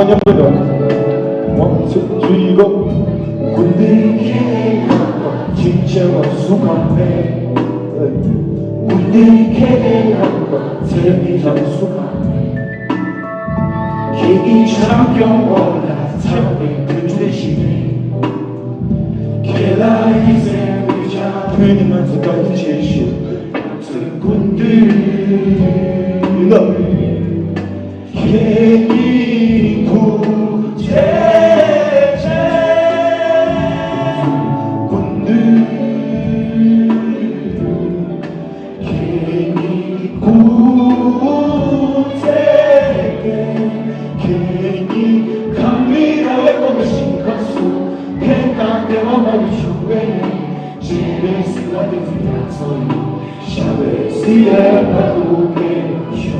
잠깐만요. 원수 즐거 군대에 진짜 수고하네. 군대에 세비 장수하네. 계기처럼 경험나 사랑의 그 대신에 계라 인생 의자 되는 수까지 제시 같은 군대 괜히 구제제 군들 괜히 구제게 괜히 감미라의 것이 가수 팽강대와 말주에 집에 쓰라든 소리 샤베 시에라도 계셔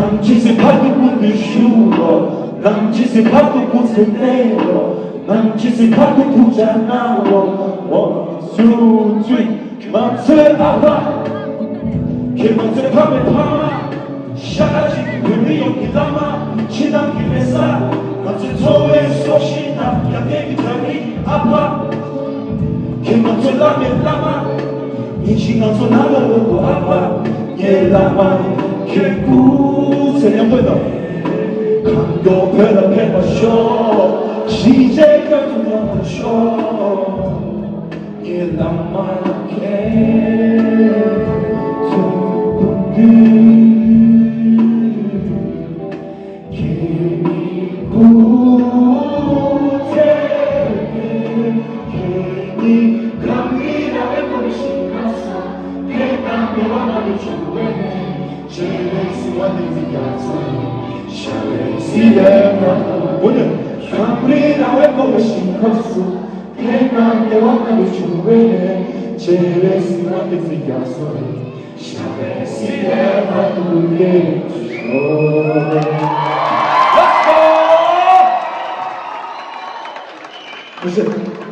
남짓을 군들 쉬워 남짓을 군들 내려 남짓을 부자 나워 원수주의 맘새 아파 개맘새 밤에 파마 샤가지 금이 여기 남아 신앙 길에서 맘새 소에 쏘시나 야대기 자리 아파 개맘새 라면 남아 인신한소 나가려고 아파 예 남아 개구새 양보해다 강도 배라 배마쇼 시제가 두려워쇼 예 남아 오늘 우리나라의 것이 컸어 대강대와 나를 주변에 제레스한테 쓰여서 샤베시에 하루에 주셔